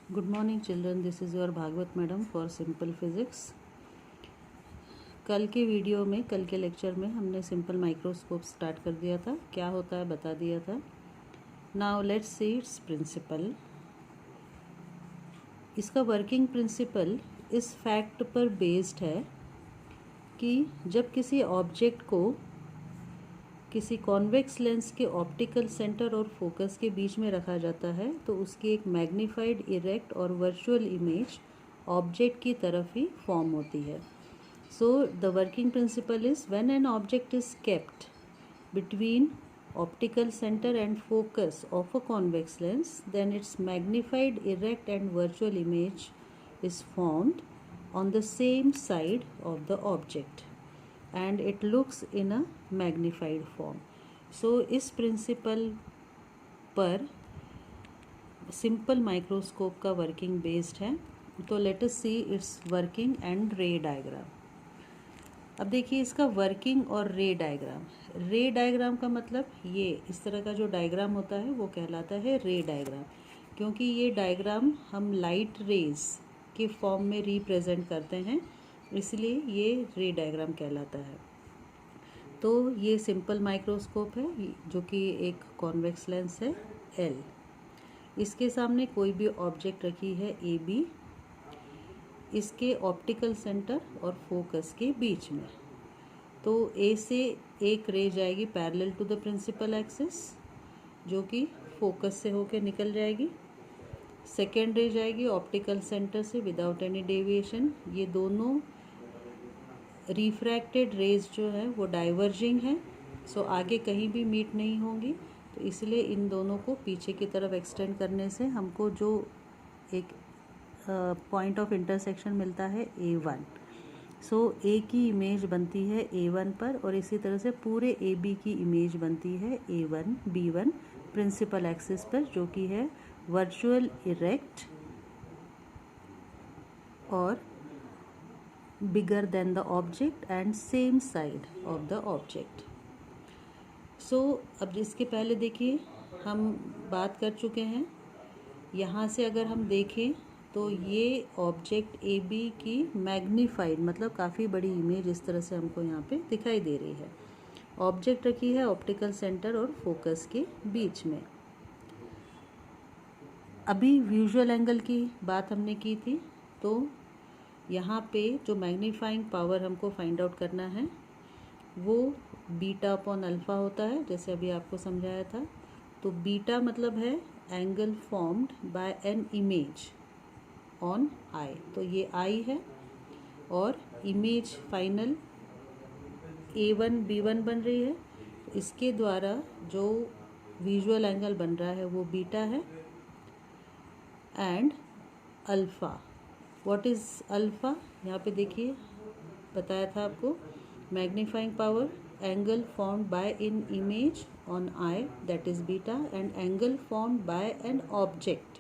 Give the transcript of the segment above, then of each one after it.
Good morning children, this is your Bhagwat madam for simple physics. कल के video में, कल के लेक्चर में हमने सिंपल माइक्रोस्कोप स्टार्ट कर दिया था, क्या होता है बता दिया था। Now let's see its principle. इसका वर्किंग प्रिंसिपल इस फैक्ट पर बेस्ड है कि जब किसी ऑब्जेक्ट को किसी कॉन्वेक्स लेंस के ऑप्टिकल सेंटर और फोकस के बीच में रखा जाता है तो उसकी एक मैग्नीफाइड, इरेक्ट और वर्चुअल इमेज ऑब्जेक्ट की तरफ ही फॉर्म होती है। So the working principle is when an object is kept between optical center and focus of a convex lens, then its magnified, erect and virtual image is formed on the same side of the object and it looks in a magnified form. So इस principle पर simple microscope का working based है। तो let us see its working and ray diagram। अब देखिए इसका working और रे डायग्राम। रे डायग्राम का मतलब ये इस तरह का जो डायग्राम होता है वो कहलाता है रे डायग्राम, क्योंकि ये डायग्राम हम लाइट रेज के फॉर्म में रिप्रेजेंट करते हैं, इसलिए ये रे डायग्राम कहलाता है। तो ये सिंपल माइक्रोस्कोप है जो कि एक कॉन्वेक्स लेंस है एल। इसके सामने कोई भी ऑब्जेक्ट रखी है ए बी, इसके ऑप्टिकल सेंटर और फोकस के बीच में। तो ए से एक रे जाएगी parallel to the principal axis, जो कि फोकस से होकर निकल जाएगी। सेकेंड रे जाएगी ऑप्टिकल सेंटर से विदाउट एनी डेविएशन। ये दोनों रिफ्रैक्टेड रेज जो है वो डाइवर्जिंग है, सो आगे कहीं भी मीट नहीं होंगी। तो इसलिए इन दोनों को पीछे की तरफ एक्सटेंड करने से हमको जो एक पॉइंट ऑफ इंटरसेक्शन मिलता है A1। सो ए की इमेज बनती है A1 पर और इसी तरह से पूरे AB की इमेज बनती है A1 B1 प्रिंसिपल एक्सिस पर, जो कि है वर्चुअल, इरेक्ट और bigger than the object and same side of the object. So अब इसके पहले देखिए हम बात कर चुके हैं, यहाँ से अगर हम देखें तो ये ऑब्जेक्ट ए बी की मैग्नीफाइड मतलब काफ़ी बड़ी इमेज इस तरह से हमको यहाँ पे दिखाई दे रही है। ऑब्जेक्ट रखी है ऑप्टिकल सेंटर और फोकस के बीच में। अभी विजुअल एंगल की बात हमने की थी, तो यहाँ पे जो मैग्नीफाइंग पावर हमको फाइंड आउट करना है वो बीटा अपॉन अल्फ़ा होता है, जैसे अभी आपको समझाया था। तो बीटा मतलब है angle formed by an image on I, तो ये आई है और इमेज फाइनल A1 B1 बन रही है। तो इसके द्वारा जो विजुअल एंगल बन रहा है वो बीटा है। And alpha, what is alpha? यहाँ पे देखिए बताया था आपको, magnifying power, angle formed by in image on I that is beta, and angle formed by an object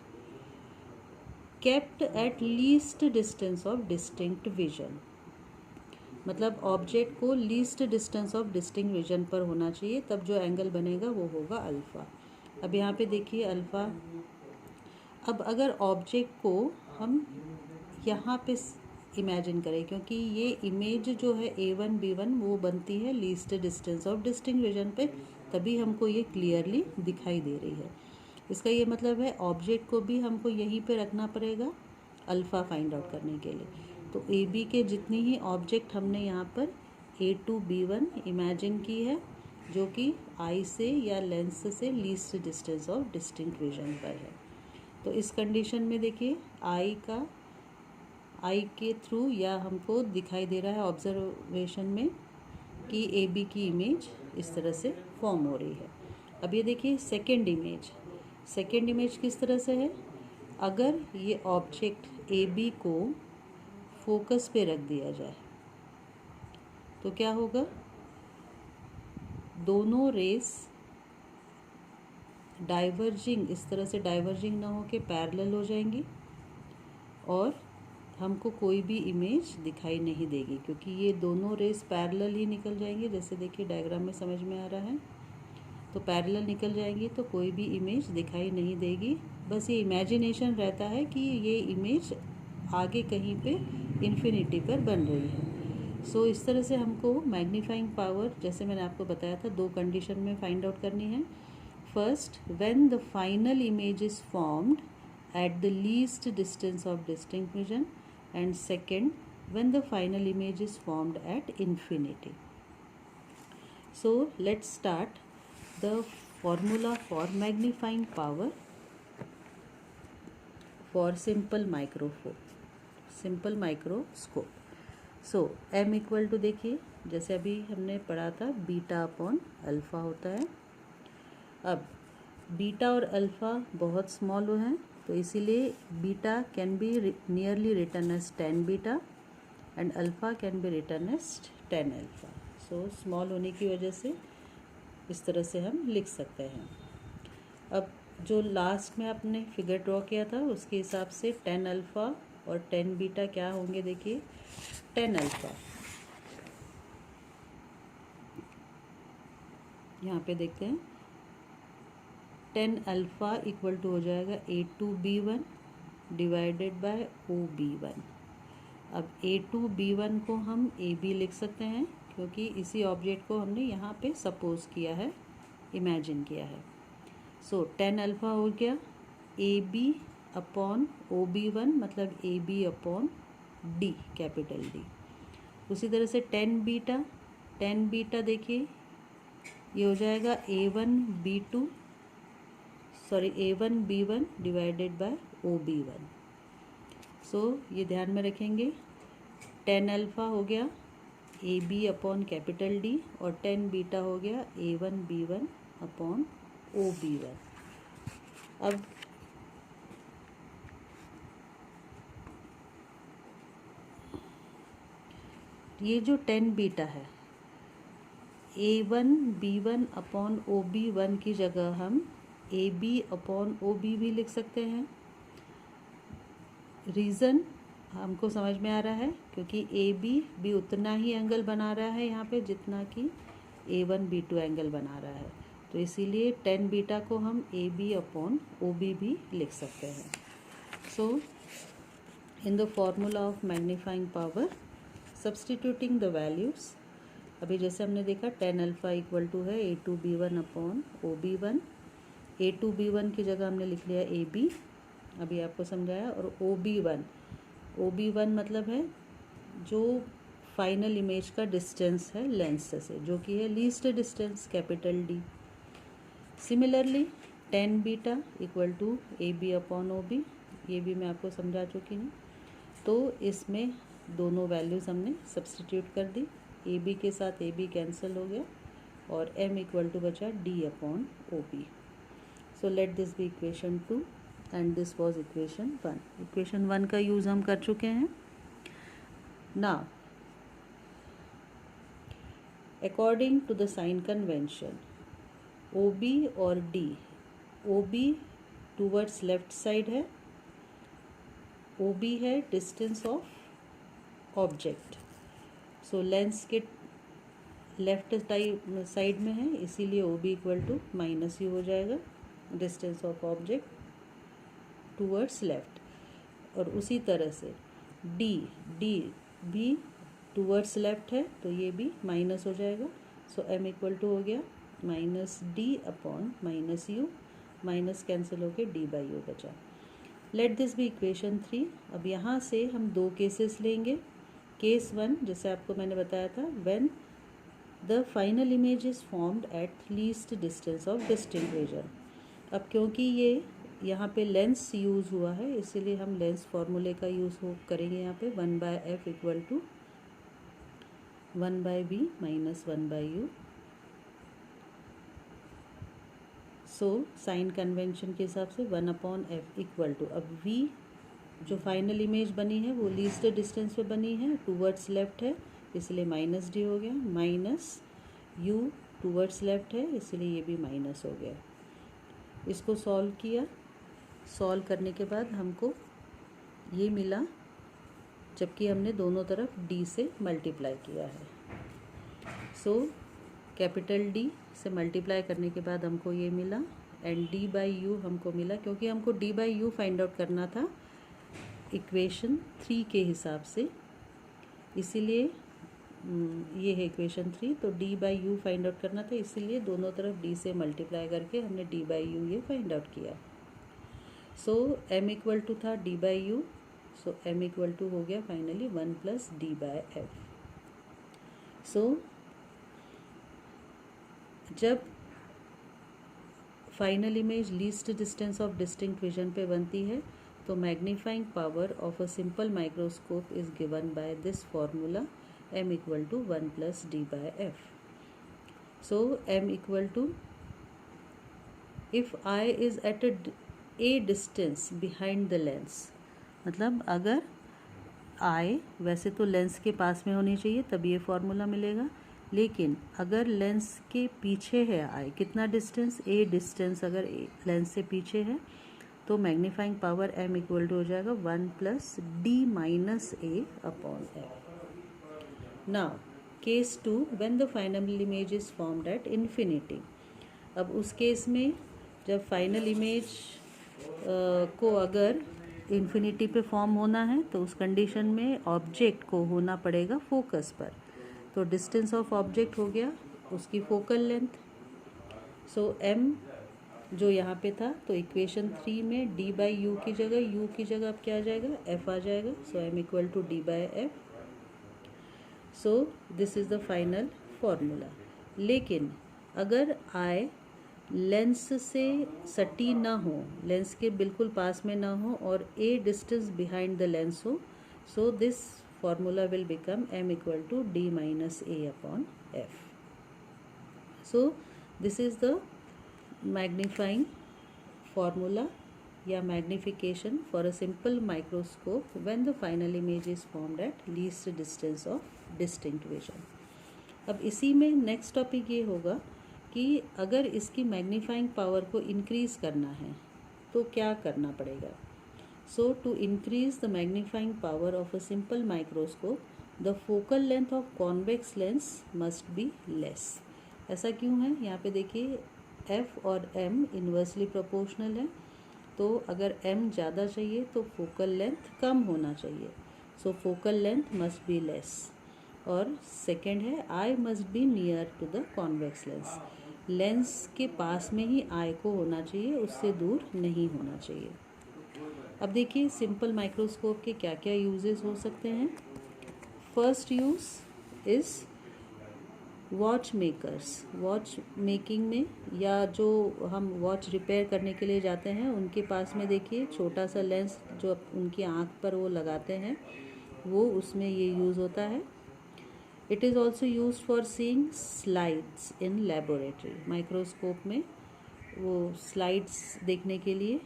kept at least distance of distinct vision. मतलब object को least distance of distinct vision पर होना चाहिए, तब जो angle बनेगा वो होगा अल्फ़ा। अब यहाँ पे देखिए अल्फ़ा। अब अगर ऑब्जेक्ट को हम यहाँ पे इमेजिन करें, क्योंकि ये इमेज जो है A1 B1 वो बनती है least distance of distinct vision पे, तभी हमको ये क्लियरली दिखाई दे रही है। इसका ये मतलब है ऑब्जेक्ट को भी हमको यहीं पे रखना पड़ेगा अल्फ़ा फाइंड आउट करने के लिए। तो ए बी के जितनी ही ऑब्जेक्ट हमने यहाँ पर A2 B1 इमेजिन की है, जो कि आई से या लेंस से least distance of distinct vision पर है। तो इस कंडीशन में देखिए आई के थ्रू या हमको दिखाई दे रहा है ऑब्जर्वेशन में कि ए बी की इमेज इस तरह से फॉर्म हो रही है। अब ये देखिए सेकेंड इमेज किस तरह से है। अगर ये ऑब्जेक्ट ए बी को फोकस पे रख दिया जाए तो क्या होगा, दोनों रेस डाइवर्जिंग, इस तरह से डाइवर्जिंग ना हो के पैरेलल हो जाएंगी और हमको कोई भी इमेज दिखाई नहीं देगी, क्योंकि ये दोनों रेस पैरेलल ही निकल जाएंगे। जैसे देखिए डायग्राम में समझ में आ रहा है। तो पैरेलल निकल जाएंगी तो कोई भी इमेज दिखाई नहीं देगी, बस ये इमेजिनेशन रहता है कि ये इमेज आगे कहीं पे इन्फिनिटी पर बन रही है। सो इस तरह से हमको मैग्नीफाइंग पावर, जैसे मैंने आपको बताया था, 2 कंडीशन में फाइंड आउट करनी है। First, when the final image is formed at the least distance of distinct vision, and second, when the final image is formed at infinity. So let's start the formula for magnifying power for simple microscope. So m equal to, देखिए जैसे अभी हमने पढ़ा था, beta upon alpha होता है। अब beta और अल्फ़ा बहुत स्मॉल हैं, तो इसीलिए beta can be nearly written as 10 beta and alpha can be written as 10 alpha. So small होने की वजह से इस तरह से हम लिख सकते हैं। अब जो लास्ट में आपने फिगर ड्रॉ किया था उसके हिसाब से 10 अल्फ़ा और 10 बीटा क्या होंगे, देखिए 10 अल्फ़ा, यहाँ पे देखते हैं 10 अल्फ़ा इक्वल टू हो जाएगा A2B1 डिवाइडेड बाय OB1। अब A2B1 को हम AB लिख सकते हैं क्योंकि इसी ऑब्जेक्ट को हमने यहाँ पे सपोज किया है, इमेजिन किया है। सो 10 अल्फ़ा हो गया AB अपॉन OB1, मतलब AB upon D, capital D। उसी तरह से 10 बीटा देखिए ये हो जाएगा A1B1 डिवाइडेड बाय OB1। सो ये ध्यान में रखेंगे, 10 अल्फ़ा हो गया AB अपॉन कैपिटल D और 10 बीटा हो गया A1B1 अपॉन OB1। अब ये जो 10 बीटा है, A1B1 अपॉन OB1 की जगह हम AB अपॉन OB भी लिख सकते हैं। रीज़न हमको समझ में आ रहा है क्योंकि AB भी उतना ही एंगल बना रहा है यहाँ पे जितना कि A1B2 एंगल बना रहा है, तो इसीलिए 10 बीटा को हम AB अपॉन OB भी लिख सकते हैं। So in the formula of magnifying power substituting the values, अभी जैसे हमने देखा 10 अल्फ़ा इक्वल टू है A2B1 अपॉन OB1। A2B1 की जगह हमने लिख लिया AB, अभी आपको समझाया, और OB1 मतलब है जो फाइनल इमेज का डिस्टेंस है लेंस से, जो कि है least distance, capital D। Similarly 10 beta equal to AB upon OB, ये भी मैं आपको समझा चुकी हूँ। तो इसमें दोनों वैल्यूज़ हमने सब्सटीट्यूट कर दी, AB के साथ AB कैंसिल हो गया और m इक्वल टू बचा D upon OB। So let this be equation 2 and this was equation 1। Equation 1 का यूज़ हम कर चुके हैं। Now according to the sign convention, OB और D, OB towards left side है, OB है distance of object. So lens के left side में है, इसीलिए OB equal to minus U हो जाएगा, distance of object towards left. और उसी तरह से D भी टूवर्ड्स लेफ्ट है, तो ये भी माइनस हो जाएगा। सो m इक्वल टू हो गया minus D upon minus U, minus cancel हो के D बाई U बचा। Let this be equation 3। अब यहाँ से हम 2 केसेस लेंगे। केस 1 जैसे आपको मैंने बताया था, when the final image is formed at least distance of distinct vision. अब क्योंकि ये यहाँ पे लेंस यूज़ हुआ है, इसीलिए हम लेंस फार्मूले का यूज़ करेंगे यहाँ पे, 1/f equal to 1/v minus 1/u। So sign convention के हिसाब से 1/f इक्वल टू, अब v जो फाइनल इमेज बनी है वो लीस्ट डिस्टेंस पे बनी है, टूवर्ड्स लेफ्ट है, इसलिए माइनस d हो गया, माइनस u टूवर्ड्स लेफ्ट है, इसलिए ये भी माइनस हो गया। इसको सॉल्व किया, सॉल्व करने के बाद हमको ये मिला, जबकि हमने दोनों तरफ d से मल्टीप्लाई किया है। सो कैपिटल डी से मल्टीप्लाई करने के बाद हमको ये मिला एंड डी बाई यू हमको मिला, क्योंकि हमको D by you find out करना था इक्वेशन 3 के हिसाब से, इसीलिए ये है इक्वेशन 3, तो D by you find out करना था, इसीलिए दोनों तरफ डी से मल्टीप्लाई करके हमने डी बाई यू ये फाइंड आउट किया। सो m इक्वल टू था D by U, so m equal to हो गया finally 1 plus D by F. So जब final image least distance of distinct vision पे बनती है तो magnifying power of a simple microscope is given by this formula m equal to 1 plus D by F. So m equal to, if I is eight a distance behind the lens, मतलब अगर I वैसे तो lens के पास में होनी चाहिए तब ये फॉर्मूला मिलेगा, लेकिन अगर लेंस के पीछे है I, कितना डिस्टेंस, a डिस्टेंस अगर लेंस से पीछे है तो magnifying power m equal to हो जाएगा 1 plus D minus A upon F. Now case 2, when the final image is formed at infinity. अब उस केस में जब फाइनल इमेज को अगर इन्फिनिटी पे फॉर्म होना है तो उस कंडीशन में ऑब्जेक्ट को होना पड़ेगा फोकस पर, तो डिस्टेंस ऑफ ऑब्जेक्ट हो गया उसकी फोकल लेंथ। सो m जो यहाँ पे था तो इक्वेशन 3 में d बाई यू की जगह अब क्या आ जाएगा, f आ जाएगा। So m equal to D by F. So this is the final formula. लेकिन अगर I लेंस से सटी ना हो, लेंस के बिल्कुल पास में ना हो और a distance behind the lens हो, so this formula will become m equal to d minus a upon f। So this is the magnifying formula या magnification for a simple microscope when the final image is formed at least distance of distinct vision. अब इसी में next topic ये होगा कि अगर इसकी magnifying power को इंक्रीज़ करना है तो क्या करना पड़ेगा। So to increase the magnifying power of a simple microscope the focal length of convex lens must be less. ऐसा क्यों है, यहाँ पे देखिए f और m इन्वर्सली प्रोपोर्शनल है, तो अगर m ज़्यादा चाहिए तो फोकल लेंथ कम होना चाहिए। So focal length must be less. और सेकेंड है I must be near to the convex lens, lens के पास में ही I को होना चाहिए, उससे दूर नहीं होना चाहिए। अब देखिए सिंपल माइक्रोस्कोप के क्या क्या यूजेस हो सकते हैं। First use is watch makers, watch making में या जो हम वॉच रिपेयर करने के लिए जाते हैं उनके पास में देखिए छोटा सा लेंस जो उनकी आँख पर वो लगाते हैं, वो उसमें ये यूज़ होता है। It is also use for seeing slides in laboratory, microscope में वो स्लाइड्स देखने के लिए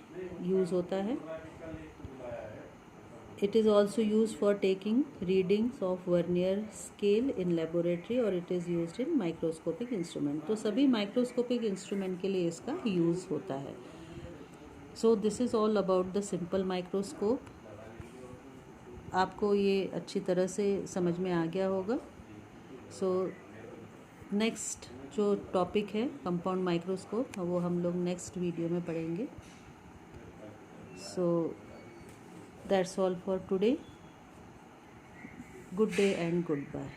यूज़ होता है। It is also used for taking readings of vernier scale in laboratory और it is used in microscopic instrument। तो सभी microscopic instrument के लिए इसका यूज़ होता है। So this is all about the simple microscope। आपको ये अच्छी तरह से समझ में आ गया होगा। So नेक्स्ट जो टॉपिक है कंपाउंड माइक्रोस्कोप वो हम लोग नेक्स्ट वीडियो में पढ़ेंगे। So that's all for today. Good day and goodbye.